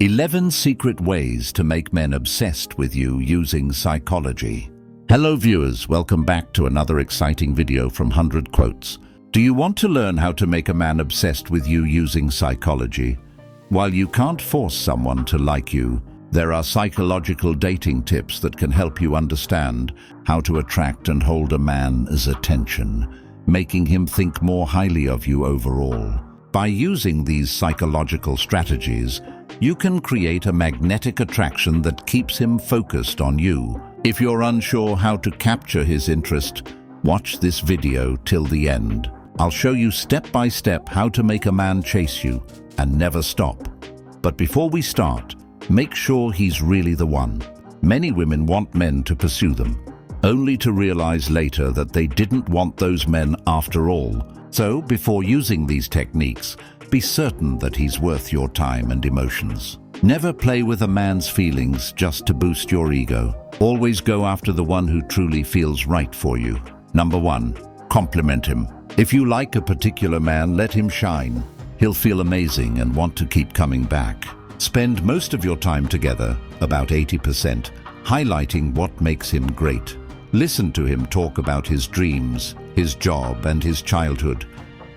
11 Secret Ways to Make Men Obsessed with You Using Psychology. Hello viewers, welcome back to another exciting video from 100 Quotes. Do you want to learn how to make a man obsessed with you using psychology? While you can't force someone to like you, there are psychological dating tips that can help you understand how to attract and hold a man's attention, making him think more highly of you overall. By using these psychological strategies, you can create a magnetic attraction that keeps him focused on you. If you're unsure how to capture his interest, watch this video till the end. I'll show you step by step how to make a man chase you and never stop. But before we start, make sure he's really the one. Many women want men to pursue them, only to realize later that they didn't want those men after all. So, before using these techniques, be certain that he's worth your time and emotions. Never play with a man's feelings just to boost your ego. Always go after the one who truly feels right for you. Number 1. Compliment him. If you like a particular man, let him shine. He'll feel amazing and want to keep coming back. Spend most of your time together, about 80%, highlighting what makes him great. Listen to him talk about his dreams, his job, and his childhood.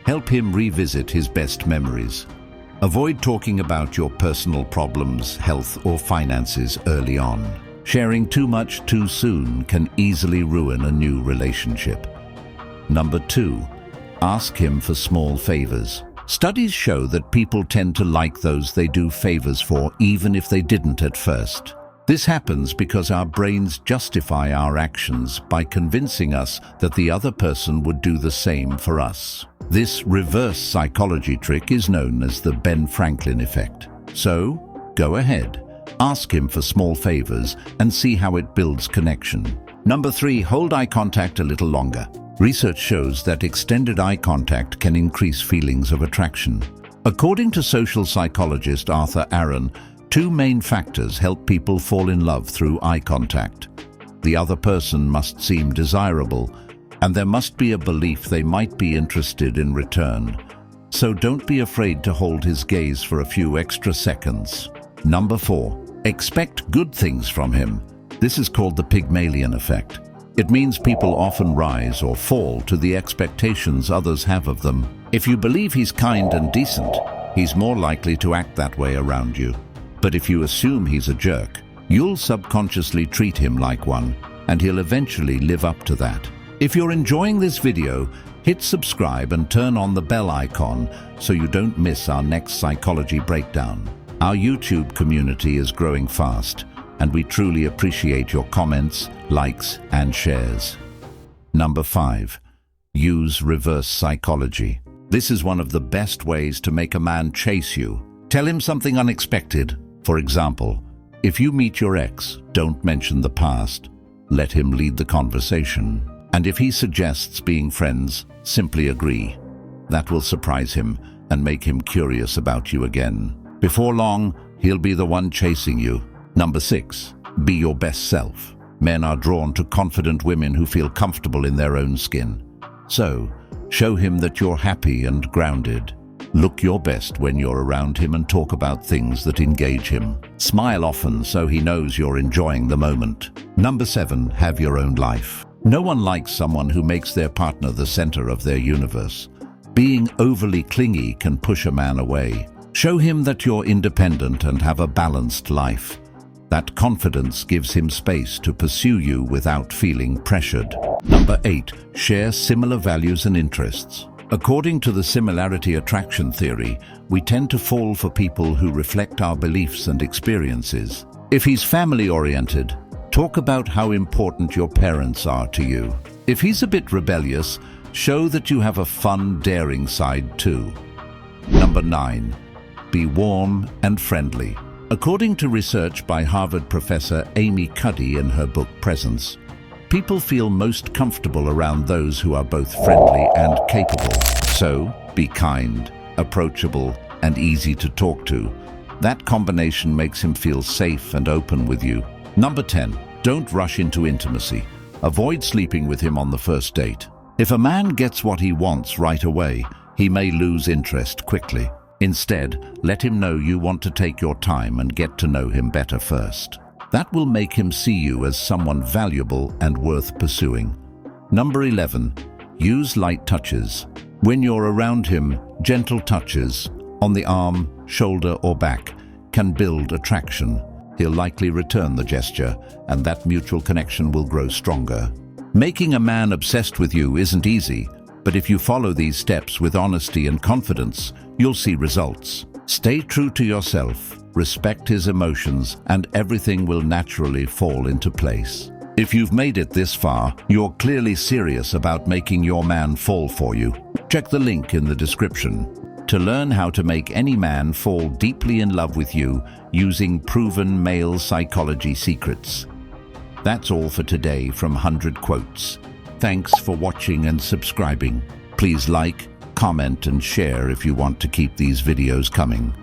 Help him revisit his best memories. Avoid talking about your personal problems, health, or finances early on. Sharing too much too soon can easily ruin a new relationship. Number 2. Ask him for small favors. Studies show that people tend to like those they do favors for, even if they didn't at first. This happens because our brains justify our actions by convincing us that the other person would do the same for us. This reverse psychology trick is known as the Ben Franklin effect. So, go ahead. Ask him for small favors and see how it builds connection. Number 3. Hold eye contact a little longer. Research shows that extended eye contact can increase feelings of attraction. According to social psychologist Arthur Aaron, 2 main factors help people fall in love through eye contact. The other person must seem desirable, and there must be a belief they might be interested in return. So don't be afraid to hold his gaze for a few extra seconds. Number 4. Expect good things from him. This is called the Pygmalion effect. It means people often rise or fall to the expectations others have of them. If you believe he's kind and decent, he's more likely to act that way around you. But if you assume he's a jerk, you'll subconsciously treat him like one, and he'll eventually live up to that. If you're enjoying this video, hit subscribe and turn on the bell icon so you don't miss our next psychology breakdown. Our YouTube community is growing fast, and we truly appreciate your comments, likes, and shares. Number 5. Use reverse psychology. This is one of the best ways to make a man chase you. Tell him something unexpected. For example, if you meet your ex, don't mention the past. Let him lead the conversation. And if he suggests being friends, simply agree. That will surprise him and make him curious about you again. Before long, he'll be the one chasing you. Number 6. Be your best self. Men are drawn to confident women who feel comfortable in their own skin. So, show him that you're happy and grounded. Look your best when you're around him and talk about things that engage him. Smile often so he knows you're enjoying the moment. Number 7. Have your own life. No one likes someone who makes their partner the center of their universe. Being overly clingy can push a man away. Show him that you're independent and have a balanced life. That confidence gives him space to pursue you without feeling pressured. Number 8. Share similar values and interests. According to the similarity attraction theory, we tend to fall for people who reflect our beliefs and experiences. If he's family-oriented, talk about how important your parents are to you. If he's a bit rebellious, show that you have a fun, daring side too. Number 9. Be warm and friendly. According to research by Harvard professor Amy Cuddy in her book Presence, people feel most comfortable around those who are both friendly and capable. So, be kind, approachable, and easy to talk to. That combination makes him feel safe and open with you. Number 10. Don't rush into intimacy. Avoid sleeping with him on the first date. If a man gets what he wants right away, he may lose interest quickly. Instead, let him know you want to take your time and get to know him better first. That will make him see you as someone valuable and worth pursuing. Number 11. Use light touches. When you're around him, gentle touches on the arm, shoulder, or back can build attraction. He'll likely return the gesture, and that mutual connection will grow stronger. Making a man obsessed with you isn't easy, but if you follow these steps with honesty and confidence, you'll see results. Stay true to yourself, respect his emotions, and everything will naturally fall into place. If you've made it this far, you're clearly serious about making your man fall for you. Check the link in the description to learn how to make any man fall deeply in love with you using proven male psychology secrets. That's all for today from 100 Quotes. Thanks for watching and subscribing. Please like, comment, and share if you want to keep these videos coming.